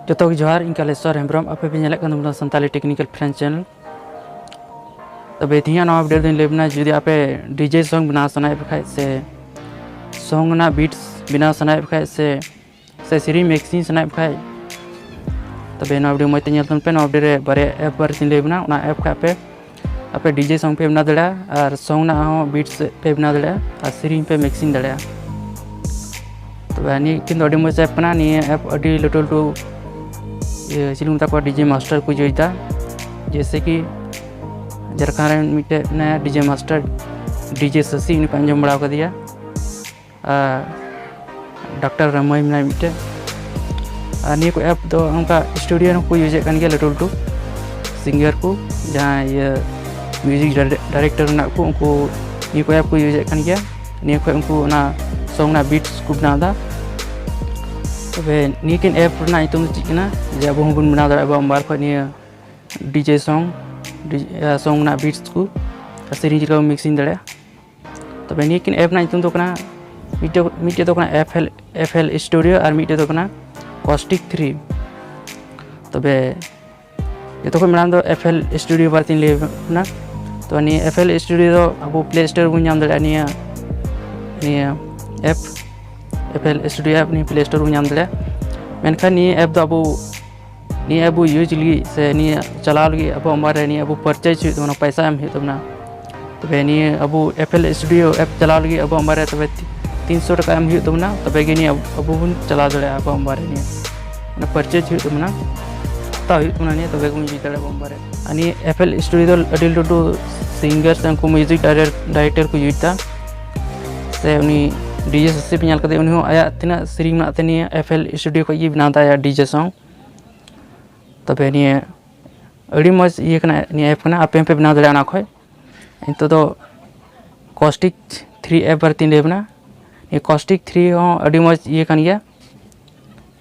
जो जोहार इन प्लेस्टोर हेम्ब्रम आपे पे नेले कन संताली टेक्निकल फ्रेंच चैनल तबे थिया नवा अपडेट दिन लेबना जुदी आपे डीजे सॉन्ग बना सनाय बखाय से सॉन्ग ना बीट्स बना सनाय बखाय से सीरी मिक्सिंग सनाय बखाय तबे नवा वीडियो मते नेल तन पे नवा वीडियो रे बारे ऐप बारे दिन लेबना उना ऐप का आपे डीजे सॉन्ग पे बना दड़ा और सॉन्ग ना हो बीट्स पे बना दड़ा और सीरी पे मिक्सिंग दड़ा तबे नि किन अडी मज ऐप कना नि ऐप अडी लिटल टू चिलुम तक डीजे मास्टर को जोईता जैसे कि झारखंड रे मिटे नया डीजे मास्टर डीजे शशि इन पे अंजम बड़ा दिया डॉक्टर रमय में मिटे नि को ऐप तो उनका स्टूडियो को यूज कर लिटल टू सिंगर को जहाँ ये म्यूजिक डायरेक्टर ना को उनको नि को ऐप को यूज कर नि को उनको ना सॉन्ग ना बीट्स को बना तबे निकिन ऐप रना इतुम चिकना जे अब हम बना दरा अब बार खनि डीजे सॉन्ग ना बीट्स को सेरिंग चिका मिक्सिंग दरा तबे निकिन ऐप ना इतुम तो कना मिटे तो कना एफएल स्टूडियो और मिटे तो कना caustic 3 तबे ये तो को मिलान दो एफएल स्टूडियो बार तीन ले ना तो नि एफएल स्टूडियो तो अब प्ले स्टोर बु नाम दरा नि ऐप एफएल स्टूडियो अपनी प्ले स्टोर में नाम दड़ा मेनखान नि ऐप दो अब यूज लगी से नि चला लगी अब हमारे नि अब परचेज हो पैसा एम होना तबे नि अब एफएल स्टूडियो ऐप चला लगी अब हमारे तबे 300 टका एम होना तबे नि अब बन चला दड़ा अब हमारे नि परचेज होना ता नि तबे को यूज दड़ा हमारे अनि एफएल स्टूडियो दो अडिल टू सिंगर्स को म्यूजिक डायरेक्टर को यूजता से उनी डीजे शशि पे नाल उन्हीं आया तीना सीरिंग ना तनी एफएल स्टूडियो को ये बनाता है डीजे सॉन्ग तबे नि अड़ी मज ये कना नि ऐप कना आपे पे बना दड़ा ना खय इंतो तो caustic 3 ऐप पर तीन लेबना ये caustic 3 हो अड़ी मज ये कन गया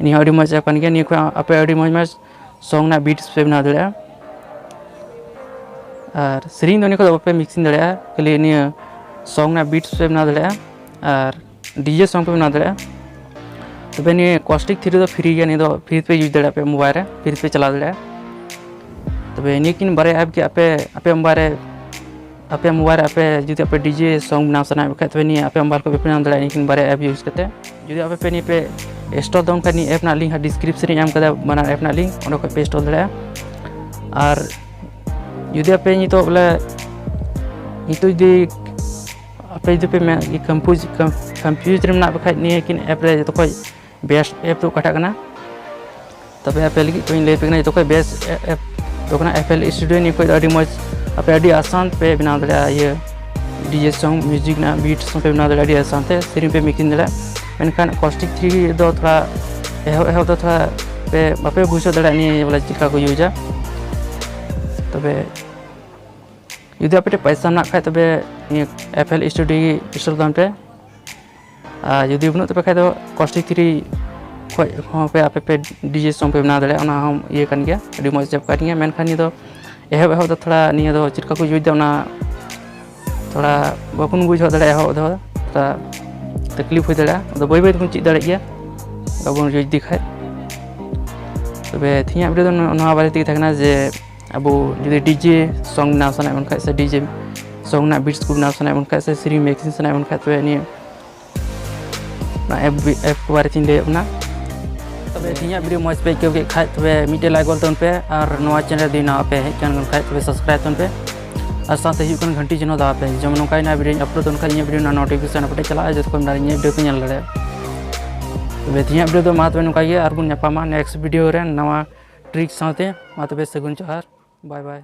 नि अड़ी मज ऐप कन गया नि को आपे अड़ी मज सॉन्ग ना बीट्स पे बना दड़ा और सीरिंग दोनी को आपे मिक्सिंग दड़ा खाली नि सॉन्ग ना बीट्स पे बना दड़ा और डीजे सॉन्ग पे बना दड़ा तबे नि caustic 3 तो फ्री गया नि तो फ्री पे यूज दड़ा पे मोबाइल रे फ्री पे चला दड़ा तबे नि किन बारे ऐप के आपे मोबाइल आपे जुदी आपे डीजे सॉन्ग बना सना बखा तबे नि आपे मोबाइल को पे बना दड़ा किन बारे ऐप यूज करते जुदी आपे पे नि पे इंस्टॉल डाउन करनी ऐप ना लिंक डिस्क्रिप्शन रे एम कदा बना ऐप ना लिंक ओंडे को पे इंस्टॉल दड़ा और जुदी आपे नि तो बोले नि तो जुदी आपे जो पे मैं कंफ्यूज रे ना बखा नि किन ऐप रे जो कोई बेस्ट ऐप तो कटा कना तबे आपे लगी तो इन ले पे जो कोई बेस्ट ऐप तो कना एफएल स्टूडियो नि कोई अडी मज आपे अडी आसान पे बना दड़ा ये डीजे सॉन्ग म्यूजिक ना बीट्स पे बना दड़ा अडी आसान ते सीरिंग पे मिक्सिंग दड़ा मेनखान caustic 3 दो थोड़ा एहो तो थोड़ा पे बापे बुझो दड़ा नि वाला चिका को यूजा तबे यदि आपे पैसा ना खाय तबे एफएल स्टूडियो इंस्टॉल दाम पे यदि बनो तबे खाय तो caustic 3 खय हो पे आपे पे डीजे सॉन्ग पे बना दड़ा ओना हम ये कन गया अडी मज जब कर गया मेनखान नि तो एहो तो थोड़ा नि दो चिका को यूज दा ओना थोड़ा बापुन बुझो दड़ा एहो दो थोड़ा तकलीफ हो दड़ा तो बय बन चित दड़ा गया बाबुन यूज दिखाय तबे थिया वीडियो ना बारे ती थकना जे अब जो डीजे सॉन्ग बना सना उनका से डीजे सॉन्ग ना बीट्स को बना सना उनका से सीरी मिक्सिंग सना उनका तो नि ना ऐप बारे तीन ले अपना तबे थिया वीडियो मज पे के खाय तबे मिटे लाइक गोल तन पे और नवा चैनल दिना पे चैनल खाय तबे सब्सक्राइब तन पे और साथ ही कन घंटी जनो दा पे जम नोका ना वीडियो अपलोड उनका ये वीडियो ना नोटिफिकेशन अपडेट चला जो को ना ये वीडियो पे नल लड़े तबे थिया वीडियो तो मा तबे नोका ये और बुन नपामा नेक्स्ट वीडियो रे नवा ट्रिक साथे मा तबे सगुन जोहार बाय बाय।